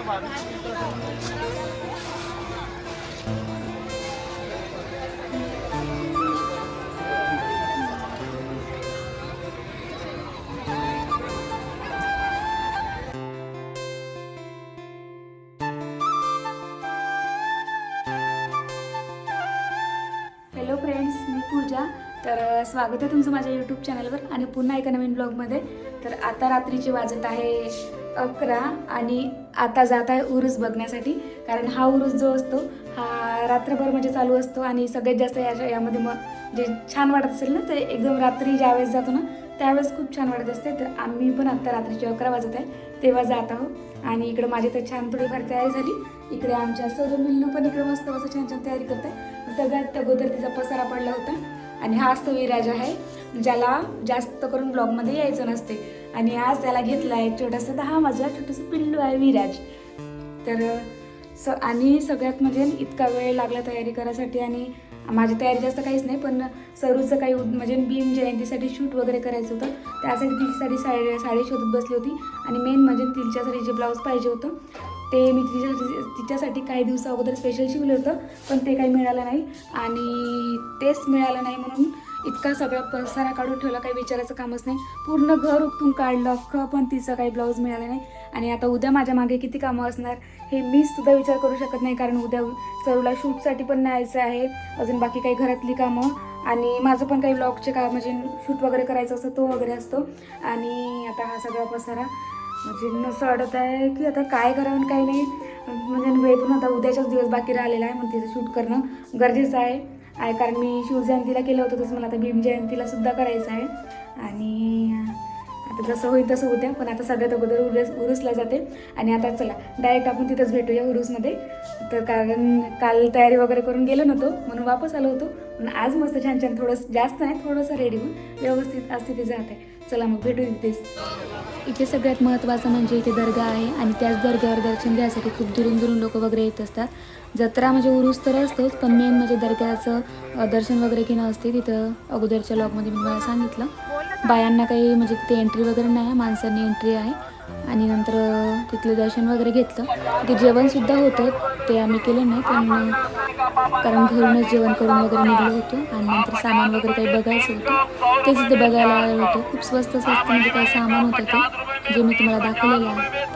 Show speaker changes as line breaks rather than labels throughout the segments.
Hello friends, मी पूजा. तर स्वागत आहे तुमचं माझ्या यूट्यूब चॅनलवर आणि पुन्हा एका नवीन ब्लॉगमध्ये. तर आता रात्रीचे वाजत आहे 11 आणि आता जात आहे उरूस बघण्यासाठी. कारण हा उरूस जो असतो हा रात्रभर म्हणजे चालू असतो आणि सगळ्यात जास्त यामध्ये मग जे छान वाटत असेल ना, तर एकदम रात्री ज्यावेळेस जातो ना त्यावेळेस खूप छान वाटत असते. तर आम्ही पण आता रात्रीचे 11 वाजत आहे तेव्हा जात आहोत आणि इकडे माझी तर छान थोडीफार तयारी झाली. इकडे आमच्या सर्व मिल्लू पण इकडे मस्त असं छान छान तयारी करत आहे. सगळ्यात अगोदर तिचा पसारा पडला होता आणि हा असतो विराज आहे, ज्याला जास्त करून ब्लॉगमध्ये यायचं नसते आणि आज त्याला घेतला आहे छोटंसं. तर हा माझा छोटंसं पिल्लू आहे विराज. तर आणि सगळ्यात म्हणजे इतका वेळ लागला तयारी करायसाठी आणि माझी तयारी जास्त काहीच नाही, पण सरूचं काही म्हणजे भीम जयंतीसाठी शूट वगैरे करायचं होतं. त्यासाठी तिच्यासाठी साडी शोधत बसली होती आणि मेन म्हणजे तिच्यासाठी जे ब्लाऊज पाहिजे होतं ते मी तिच्यासाठी काही दिवसा अगोदर स्पेशल शिवलं होतं, पण ते काही मिळालं नाही आणि तेच मिळालं नाही म्हणून इतका सगळा पसारा काढून ठेवला, काही विचारायचं कामच नाही. पूर्ण घर उपटून काढलं अख्खं, पण तिचं काही ब्लाऊज मिळालं नाही. आणि आता उद्या माझ्या मागे किती कामं असणार हे मीच सुद्धा विचार करू शकत नाही, कारण उद्या सरूला शूटसाठी पण न्यायचं आहे, अजून बाकी काही घरातली कामं आणि माझं पण काही ब्लॉगचे काम म्हणजे शूट वगैरे करायचं असतं तो वगैरे असतो. आणि आता हा सगळा पसारा म्हणजे असं वाटत आहे की आता काय करावं काही नाही. म्हणजे वेळ पण आता उद्याचाच दिवस बाकी राहिलेला आहे, मग तिचं शूट करणं गरजेचं आहे. कारण मी शिवजयंतीला केलं होतं तसं मला आता भीम जयंतीला सुद्धा करायचं आहे आणि आता जसं होईल तसं उद्या. पण आता सगळ्यात अगोदर उरूसला जाते आणि आता चला डायरेक्ट आपण तिथंच भेटूया उरूसमध्ये. तर कारण काल तयारी वगैरे करून गेलो नव्हतो म्हणून वापस आलो होतो, पण आज मस्त छान छान थोडंसं जास्त नाही थोडंसं रेडी होऊन व्यवस्थित असते ते जाते. चला मग भेटू तिथेच. इथे सगळ्यात महत्त्वाचं म्हणजे इथे दर्गा आहे आणि त्याच दर्ग्यावर दर्शन घ्यायसाठी खूप दुरून दुरून लोक वगैरे येत असतात. जत्रा म्हणजे उरूस तर असतोच, पण मेन म्हणजे दर्ग्याचं दर्शन वगैरे घेणं असते. तिथं अगोदरच्या ब्लॉगमध्ये मी मला सांगितलं बायांना काही म्हणजे तिथे एंट्री वगैरे नाही, माणसांनी एंट्री आहे. आणि नंतर तिथलं दर्शन वगैरे घेतलं. तिथे जेवणसुद्धा होतं, ते आम्ही केलं नाही पण कारण घरूनच जेवण करून वगैरे निघलो होतो. आणि नंतर सामान वगैरे काही बघायचं होतं तेच इथे बघायला आलं होतं. खूप स्वस्त म्हणजे काही सामान होतं ते जे मी तुम्हाला दाखवलेलं आहे.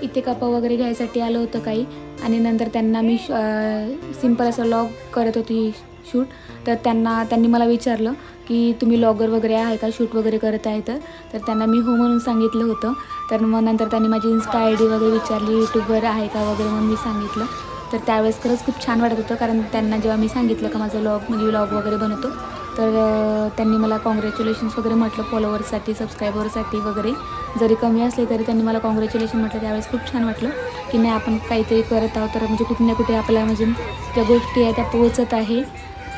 इथे कपा वगैरे घ्यायसाठी आलं होतं काही आणि नंतर त्यांना मी सिंपल असं लॉग करत होती शूट. तर त्यांनी मला विचारलं की तुम्ही लॉगर वगैरे आहे का, शूट वगैरे करत आहे तर त्यांना मी हो म्हणून सांगितलं होतं. तर मग नंतर त्यांनी माझी इन्स्टा ID वगैरे विचारली, यूट्यूबवर आहे का वगैरे म्हणून मी सांगितलं. तर त्यावेळेस खरंच खूप छान वाटत होतं, कारण त्यांना जेव्हा मी सांगितलं का माझं व्लॉग वगैरे बनवतो तर त्यांनी मला कॉंग्रॅच्युलेशन्स वगैरे म्हटलं फॉलोअर्ससाठी सबस्क्रायबरसाठी वगैरे. जरी कमी असले तरी त्यांनी मला कॉंग्रॅच्युलेशन म्हटलं. त्यावेळेस खूप छान वाटलं की नाही आपण काहीतरी करत आहोत, तर म्हणजे कुठे ना कुठे आपल्या म्हणजे ज्या गोष्टी आहेत त्या पोहोचत आहे.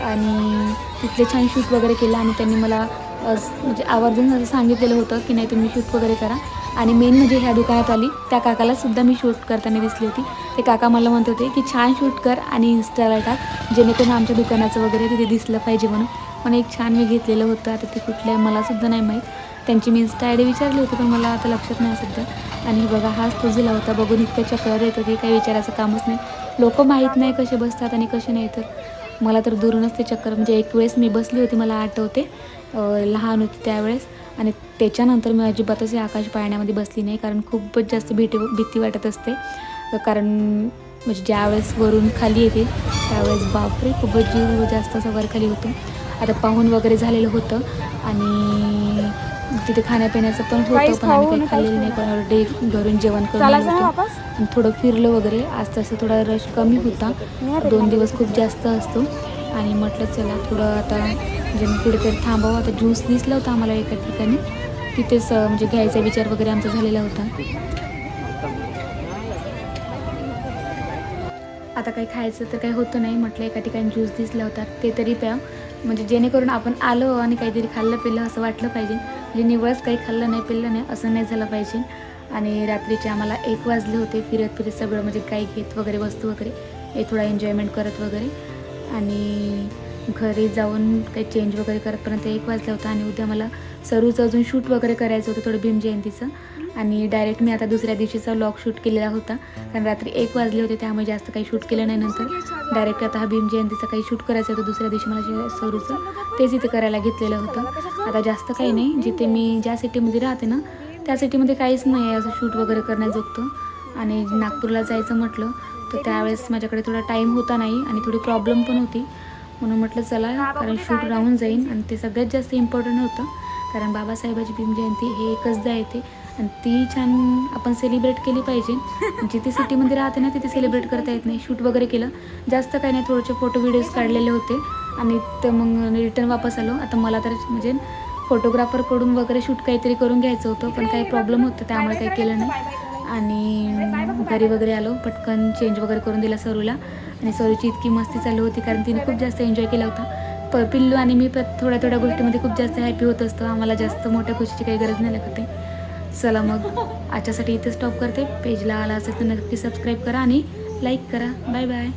आणि तिथले छान शूट वगैरे केलं आणि त्यांनी मला म्हणजे आवर्जून असं सांगितलेलं होतं की नाही तुम्ही शूट वगैरे करा. आणि मेन म्हणजे ह्या दुकानात आली त्या काकालासुद्धा मी शूट करताना दिसली होती. ते काका मला म्हणत होते की छान शूट कर आणि इन्स्टाला टाक, जेणेकरून आमच्या दुकानाचं वगैरे तिथे दिसलं पाहिजे म्हणून. पण एक छान मी घेतलेलं होतं. आता ते कुठलं आहे मलासुद्धा नाही माहीत. त्यांची मी इन्स्टा ID विचारली होती पण मला आता लक्षात नाही सध्या. आणि बघा हाच तो दिला होता. बघून इतकं चक्कर येतं की काही विचारायचं कामच नाही. लोक माहीत नाही कसे बसतात आणि कसे नाही. तर मला तर दुरूनच ते चक्कर म्हणजे एक वेळेस मी बसली होती मला आठवते, लहान होती त्यावेळेस. आणि त्याच्यानंतर मी अजिबातच या आकाश पाळण्यामध्ये बसली नाही, कारण खूपच जास्त भीती वाटत असते. कारण म्हणजे ज्यावेळेस वरून खाली येते त्यावेळेस बापरे खूपच जीव जास्त असा वर खाली होतो. आता पाहून वगैरे झालेलं होतं आणि तिथे खाण्यापिण्याचं पण होतं, पण आम्ही काही खाल्लेलं नाही. पण ऑलरेडी घरून जेवण करून होतो आणि थोडं फिरलो वगैरे. आज तसं थोडा रश कमी होता, 2 दिवस खूप जास्त असतो. आणि म्हटलं चला थोडं आता म्हणजे मी कुठेतरी थांबावं. आता ज्यूस दिसला होता आम्हाला एका ठिकाणी, तिथेच म्हणजे घ्यायचा विचार वगैरे आमचा झालेला होता. आता काही खायचं तर काही होतं नाही, म्हटलं एका ठिकाणी ज्यूस दिसला होता ते तरी प्याव. म्हणजे जेणेकरून आपण आलो आणि काहीतरी खाल्लं पिल्लं असं वाटलं पाहिजे. म्हणजे निवळच काही खाल्लं नाही पिल्लं नाही असं नाही झालं पाहिजे. आणि रात्रीचे आम्हाला 1 वाजले होते फिरत फिरत सगळं, म्हणजे काही घेत वगैरे वस्तू वगैरे हे थोडा एन्जॉयमेंट करत वगैरे. आणि घरी जाऊन काही चेंज वगैरे करतपर्यंत 1 वाजला होता. आणि उद्या मला सरूचं अजून शूट वगैरे करायचं होतं थोडं भीम जयंतीचं. आणि डायरेक्ट मी आता दुसऱ्या दिवशीचा व्लॉग शूट केलेला होता, कारण रात्री 1 वाजले होते त्यामुळे जास्त काही शूट केलं नाही. नंतर डायरेक्ट आता हा भीम जयंतीचा काही शूट करायचं होतं दुसऱ्या दिवशी मला जे सरूचं, तेच इथे करायला घेतलेलं होतं. आता जास्त काही नाही, जिथे मी ज्या सिटीमध्ये राहते ना त्या सिटीमध्ये काहीच नाही आहे असं शूट वगैरे करण्याजोगतं. आणि नागपूरला जायचं म्हटलं तर त्यावेळेस माझ्याकडे थोडा टाईम होता नाही आणि थोडी प्रॉब्लेम पण होती. म्हणून म्हटलं चला, कारण शूट राहून जाईन आणि ते सगळ्यात जास्त इम्पॉर्टंट होतं. कारण बाबासाहेबाची भीम जयंती हे एकचदा येते आणि ती छान आपण सेलिब्रेट केली पाहिजे. जिथे सिटीमध्ये राहते ना तिथे सेलिब्रेट करता येत नाही. शूट वगैरे केलं, जास्त काही नाही, थोडेसे फोटो व्हिडिओज काढलेले होते आणि तर मग रिटर्न वापस आलो. आता मला तर म्हणजे फोटोग्राफरकडून वगैरे शूट काहीतरी करून घ्यायचं होतं, पण काही प्रॉब्लेम होतं त्यामुळे काही केलं नाही. आणि घरी वगैरे आलो, पटकन चेंज वगैरे करून दिला सरूला. आणि सरूची इतकी मस्ती चालू होती कारण तिने खूप जास्त एन्जॉय केला होता. पिल्लू आणि मी थोड्या थोड्या गोष्टीमध्ये खूप जास्त हॅपी होत असतो. आम्हाला जास्त मोठ्या खुशीची काही गरज नाही लागत आहे. चला मग आजच्यासाठी इथे स्टॉप करते. पेजला आला असेल तर नक्की सबस्क्राईब करा आणि लाईक करा. Bye bye.